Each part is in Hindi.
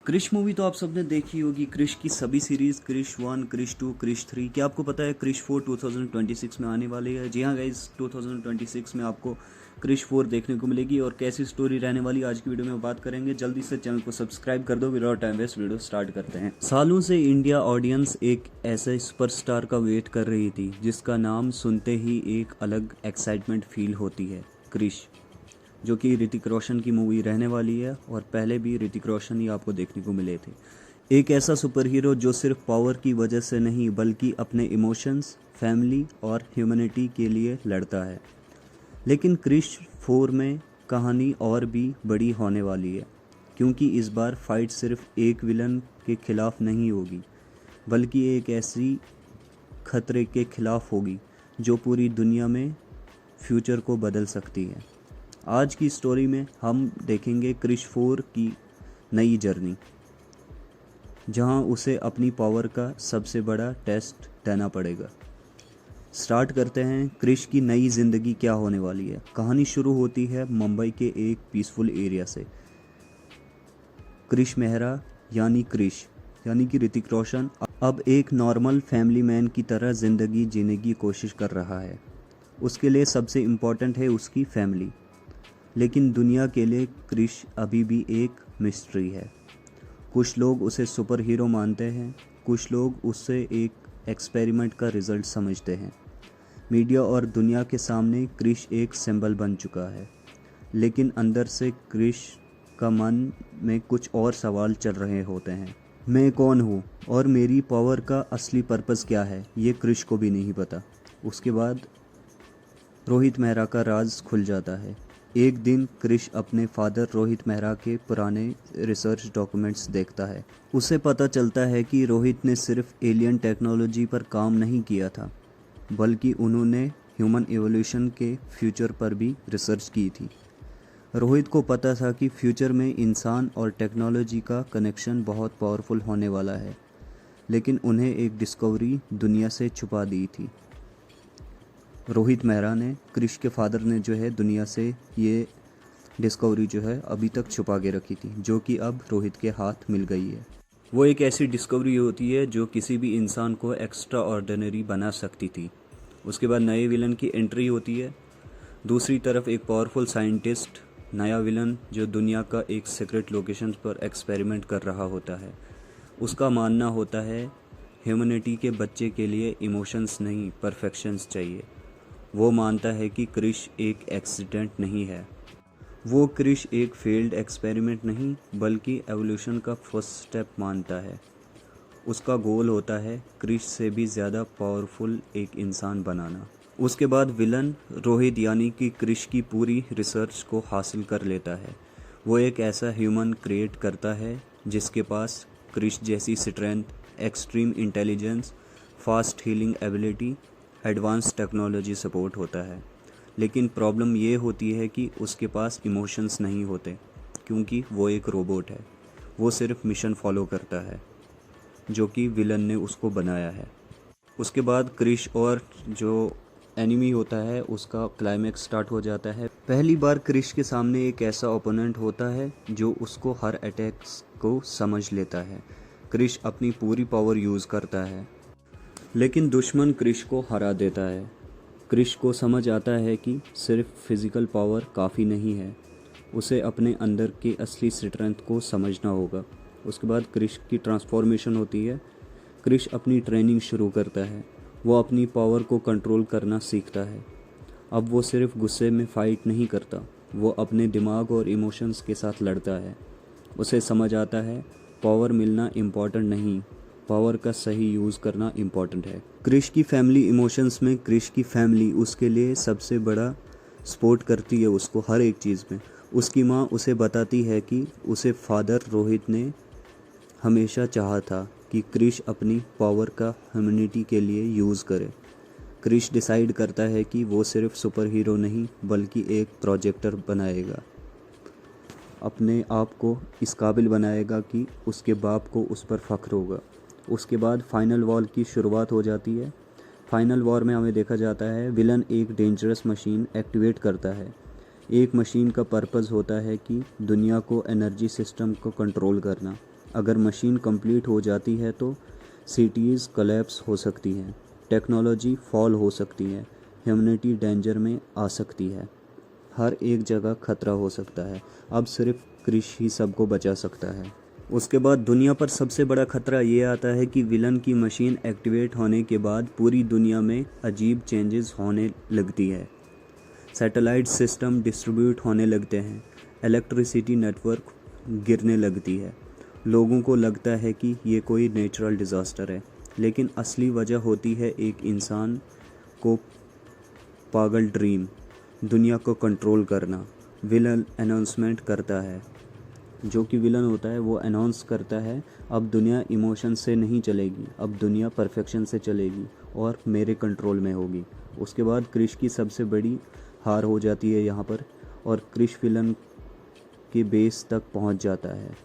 क्रिश मूवी तो आप सबने देखी होगी। क्रिश की सभी सीरीज, क्रिश 1, क्रिश 2, क्रिश 3। क्या आपको पता है क्रिश 4 2026 में आने वाली है? जी हाँ गाइस, 2026 में आपको क्रिश 4 देखने को मिलेगी। और कैसी स्टोरी रहने वाली आज की वीडियो में बात करेंगे। जल्दी से चैनल को सब्सक्राइब कर दो। Without time waste video start करते हैं। सालों से इंडिया ऑडियंस एक ऐसे सुपरस्टार का वेट कर रही थी जिसका नाम सुनते ही एक अलग एक्साइटमेंट फील होती है। क्रिश, जो कि ऋतिक रोशन की मूवी रहने वाली है। और पहले भी ऋतिक रोशन ही आपको देखने को मिले थे। एक ऐसा सुपर हीरो जो सिर्फ पावर की वजह से नहीं बल्कि अपने इमोशंस, फैमिली और ह्यूमैनिटी के लिए लड़ता है। लेकिन क्रिश 4 में कहानी और भी बड़ी होने वाली है, क्योंकि इस बार फाइट सिर्फ एक विलन के खिलाफ नहीं होगी बल्कि एक ऐसी खतरे के खिलाफ होगी जो पूरी दुनिया में फ्यूचर को बदल सकती है। आज की स्टोरी में हम देखेंगे क्रिश 4 की नई जर्नी, जहां उसे अपनी पावर का सबसे बड़ा टेस्ट देना पड़ेगा। स्टार्ट करते हैं। क्रिश की नई ज़िंदगी क्या होने वाली है। कहानी शुरू होती है मुंबई के एक पीसफुल एरिया से। क्रिश मेहरा यानी क्रिश यानी कि ऋतिक रोशन अब एक नॉर्मल फैमिली मैन की तरह ज़िंदगी जीने की कोशिश कर रहा है। उसके लिए सबसे इम्पोर्टेंट है उसकी फैमिली। लेकिन दुनिया के लिए क्रिश अभी भी एक मिस्ट्री है। कुछ लोग उसे सुपर हीरो मानते हैं, कुछ लोग उसे एक एक्सपेरिमेंट का रिजल्ट समझते हैं। मीडिया और दुनिया के सामने क्रिश एक सिंबल बन चुका है, लेकिन अंदर से क्रिश का मन में कुछ और सवाल चल रहे होते हैं। मैं कौन हूँ और मेरी पावर का असली पर्पस क्या है, ये क्रिश को भी नहीं पता। उसके बाद रोहित मेहरा का राज खुल जाता है। एक दिन क्रिश अपने फादर रोहित मेहरा के पुराने रिसर्च डॉक्यूमेंट्स देखता है। उसे पता चलता है कि रोहित ने सिर्फ एलियन टेक्नोलॉजी पर काम नहीं किया था, बल्कि उन्होंने ह्यूमन एवोल्यूशन के फ्यूचर पर भी रिसर्च की थी। रोहित को पता था कि फ्यूचर में इंसान और टेक्नोलॉजी का कनेक्शन बहुत पावरफुल होने वाला है, लेकिन उन्हें एक डिस्कवरी दुनिया से छुपा दी थी। रोहित मेहरा ने, क्रिश के फादर ने जो है दुनिया से ये डिस्कवरी जो है अभी तक छुपा के रखी थी, जो कि अब रोहित के हाथ मिल गई है। वो एक ऐसी डिस्कवरी होती है जो किसी भी इंसान को एक्स्ट्रा ऑर्डिनरी बना सकती थी। उसके बाद नए विलन की एंट्री होती है। दूसरी तरफ एक पावरफुल साइंटिस्ट, नया विलन जो दुनिया का एक सीक्रेट लोकेशन पर एक्सपेरिमेंट कर रहा होता है। उसका मानना होता है ह्यूमैनिटी के बच्चे के लिए इमोशंस नहीं, परफेक्शंस चाहिए। वो मानता है कि क्रिश एक एक्सीडेंट नहीं है, वो क्रिश एक फेल्ड एक्सपेरिमेंट नहीं बल्कि एवोल्यूशन का फर्स्ट स्टेप मानता है। उसका गोल होता है क्रिश से भी ज़्यादा पावरफुल एक इंसान बनाना। उसके बाद विलन रोहित यानी कि क्रिश की पूरी रिसर्च को हासिल कर लेता है। वो एक ऐसा ह्यूमन क्रिएट करता है जिसके पास क्रिश जैसी strength, extreme intelligence, fast healing ability, advance technology support होता है। लेकिन प्रॉब्लम ये होती है कि उसके पास इमोशंस नहीं होते, क्योंकि वो एक रोबोट है। वो सिर्फ मिशन फॉलो करता है जो कि विलन ने उसको बनाया है। उसके बाद क्रिश और जो एनिमी होता है उसका क्लाइमैक्स स्टार्ट हो जाता है। पहली बार क्रिश के सामने एक ऐसा ओपोनेंट होता है जो उसको हर अटैक्स को समझ लेता है। क्रिश अपनी पूरी पावर यूज़ करता है, लेकिन दुश्मन क्रिश को हरा देता है। क्रिश को समझ आता है कि सिर्फ फिज़िकल पावर काफ़ी नहीं है, उसे अपने अंदर के असली स्ट्रेंथ को समझना होगा। उसके बाद क्रिश की ट्रांसफॉर्मेशन होती है। क्रिश अपनी ट्रेनिंग शुरू करता है। वो अपनी पावर को कंट्रोल करना सीखता है। अब वो सिर्फ गुस्से में फ़ाइट नहीं करता, वो अपने दिमाग और इमोशंस के साथ लड़ता है। उसे समझ आता है पावर मिलना इम्पॉर्टेंट नहीं, पावर का सही यूज़ करना इम्पॉर्टेंट है। क्रिश की फैमिली इमोशंस में क्रिश की फैमिली उसके लिए सबसे बड़ा सपोर्ट करती है उसको हर एक चीज़ में। उसकी माँ उसे बताती है कि उसे फादर रोहित ने हमेशा चाहा था कि क्रिश अपनी पावर का ह्यूमैनिटी के लिए यूज़ करे। क्रिश डिसाइड करता है कि वो सिर्फ सुपर हीरो नहीं बल्कि एक प्रोजेक्टर बनाएगा, अपने आप को इस काबिल बनाएगा कि उसके बाप को उस पर फ़ख्र होगा। उसके बाद फाइनल वॉर की शुरुआत हो जाती है। फाइनल वॉर में हमें देखा जाता है विलन एक डेंजरस मशीन एक्टिवेट करता है। एक मशीन का पर्पस होता है कि दुनिया को एनर्जी सिस्टम को कंट्रोल करना। अगर मशीन कंप्लीट हो जाती है तो सिटीज़ कोलैप्स हो सकती हैं, टेक्नोलॉजी फॉल हो सकती है, ह्यूमैनिटी डेंजर में आ सकती है, हर एक जगह खतरा हो सकता है। अब सिर्फ क्रिश ही सबको बचा सकता है। उसके बाद दुनिया पर सबसे बड़ा खतरा ये आता है कि विलन की मशीन एक्टिवेट होने के बाद पूरी दुनिया में अजीब चेंजेस होने लगती है। सैटेलाइट सिस्टम डिस्ट्रीब्यूट होने लगते हैं, इलेक्ट्रिसिटी नेटवर्क गिरने लगती है। लोगों को लगता है कि ये कोई नेचुरल डिज़ास्टर है, लेकिन असली वजह होती है एक इंसान को पागल ड्रीम, दुनिया को कंट्रोल करना। विलन अनाउंसमेंट करता है, जो कि विलन होता है वो अनाउंस करता है, अब दुनिया इमोशन से नहीं चलेगी, अब दुनिया परफेक्शन से चलेगी और मेरे कंट्रोल में होगी। उसके बाद क्रिश की सबसे बड़ी हार हो जाती है यहाँ पर, और क्रिश विलन के बेस तक पहुँच जाता है।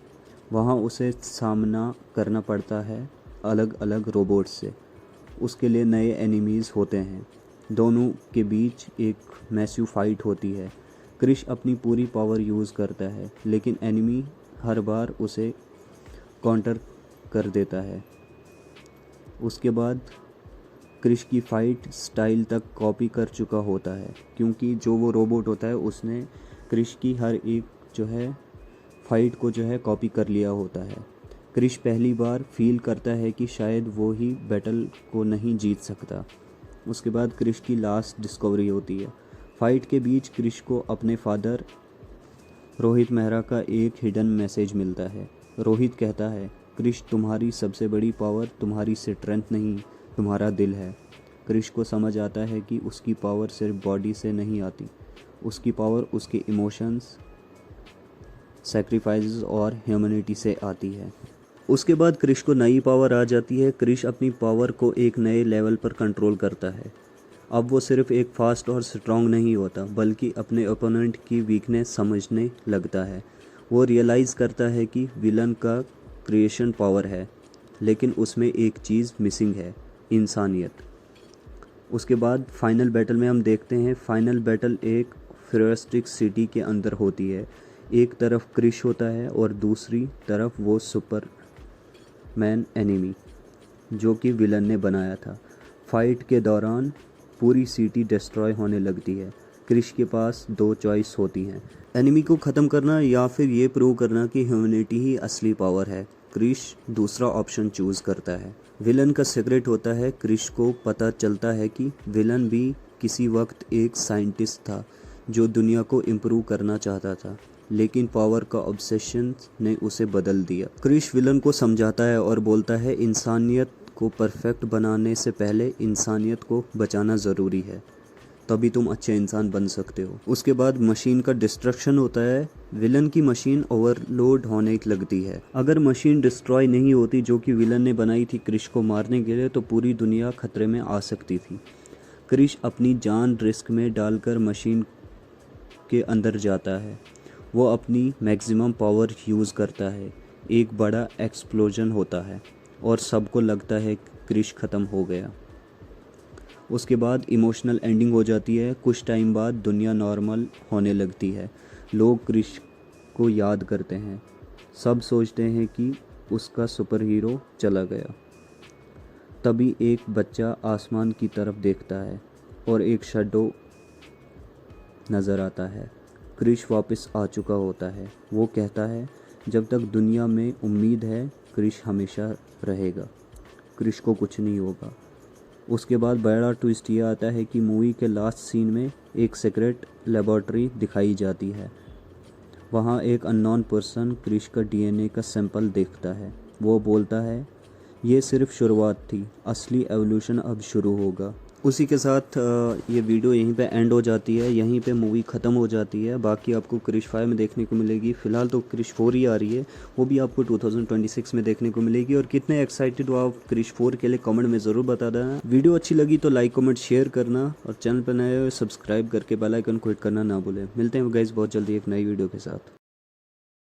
वहाँ उसे सामना करना पड़ता है अलग अलग रोबोट्स से। उसके लिए नए एनिमीज़ होते हैं, दोनों के बीच एक मैसिव फाइट होती है। क्रिश अपनी पूरी पावर यूज़ करता है, लेकिन एनिमी हर बार उसे काउंटर कर देता है। उसके बाद क्रिश की फ़ाइट स्टाइल तक कॉपी कर चुका होता है, क्योंकि जो वो रोबोट होता है उसने क्रिश की हर एक जो है फ़ाइट को जो है कॉपी कर लिया होता है। क्रिश पहली बार फील करता है कि शायद वो ही बैटल को नहीं जीत सकता। उसके बाद क्रिश की लास्ट डिस्कवरी होती है। फाइट के बीच क्रिश को अपने फादर रोहित मेहरा का एक हिडन मैसेज मिलता है। रोहित कहता है, क्रिश तुम्हारी सबसे बड़ी पावर तुम्हारी स्ट्रेंथ नहीं, तुम्हारा दिल है। क्रिश को समझ आता है कि उसकी पावर सिर्फ बॉडी से नहीं आती, उसकी पावर उसके इमोशंस, सैक्रिफाइसेस और ह्यूमैनिटी से आती है। उसके बाद क्रिश को नई पावर आ जाती है। क्रिश अपनी पावर को एक नए लेवल पर कंट्रोल करता है। अब वो सिर्फ एक फास्ट और स्ट्रॉन्ग नहीं होता, बल्कि अपने ओपोनेंट की वीकनेस समझने लगता है। वो रियलाइज़ करता है कि विलन का क्रिएशन पावर है, लेकिन उसमें एक चीज़ मिसिंग है, इंसानियत। उसके बाद फाइनल बैटल में हम देखते हैं, फाइनल बैटल एक फ्यूरिस्टिक सिटी के अंदर होती है। एक तरफ क्रिश होता है और दूसरी तरफ वो सुपरमैन एनिमी जो कि विलन ने बनाया था। फाइट के दौरान पूरी सिटी डिस्ट्रॉय होने लगती है। क्रिश के पास दो चॉइस होती हैं, एनिमी को ख़त्म करना या फिर ये प्रूव करना कि ह्यूमैनिटी ही असली पावर है। क्रिश दूसरा ऑप्शन चूज़ करता है। विलन का सीक्रेट होता है, क्रिश को पता चलता है कि विलन भी किसी वक्त एक साइंटिस्ट था जो दुनिया को इम्प्रूव करना चाहता था, लेकिन पावर का ऑब्सेशन ने उसे बदल दिया। क्रिश विलन को समझाता है और बोलता है, इंसानियत को परफेक्ट बनाने से पहले इंसानियत को बचाना ज़रूरी है, तभी तुम अच्छे इंसान बन सकते हो। उसके बाद मशीन का डिस्ट्रक्शन होता है। विलन की मशीन ओवरलोड होने लगती है। अगर मशीन डिस्ट्रॉय नहीं होती जो कि विलन ने बनाई थी क्रिश को मारने के लिए, तो पूरी दुनिया खतरे में आ सकती थी। क्रिश अपनी जान रिस्क में डालकर मशीन के अंदर जाता है। वो अपनी मैक्सिमम पावर यूज़ करता है। एक बड़ा एक्सप्लोजन होता है और सबको लगता है क्रिश ख़त्म हो गया। उसके बाद इमोशनल एंडिंग हो जाती है। कुछ टाइम बाद दुनिया नॉर्मल होने लगती है। लोग क्रिश को याद करते हैं। सब सोचते हैं कि उसका सुपर हीरो चला गया। तभी एक बच्चा आसमान की तरफ देखता है और एक शैडो नज़र आता है। क्रिश वापस आ चुका होता है। वो कहता है, जब तक दुनिया में उम्मीद है क्रिश हमेशा रहेगा, क्रिश को कुछ नहीं होगा। उसके बाद बड़ा ट्विस्ट ये आता है कि मूवी के लास्ट सीन में एक सीक्रेट लेबॉर्ट्री दिखाई जाती है। वहाँ एक अननोन पर्सन क्रिश का डीएनए का सैंपल देखता है। वो बोलता है, ये सिर्फ शुरुआत थी, असली एवोल्यूशन अब शुरू होगा। उसी के साथ ये वीडियो यहीं पे एंड हो जाती है, यहीं पे मूवी ख़त्म हो जाती है। बाकी आपको क्रिश 5 में देखने को मिलेगी। फ़िलहाल तो क्रिश 4 ही आ रही है, वो भी आपको 2026 में देखने को मिलेगी। और कितने एक्साइटेड हो आप क्रिश 4 के लिए कमेंट में ज़रूर बता देना। वीडियो अच्छी लगी तो लाइक कमेंट शेयर करना, और चैनल पर नए हो सब्सक्राइब करके बेल आइकन को हिट करना ना भूलें। मिलते हैं गाइस बहुत जल्दी एक नई वीडियो के साथ।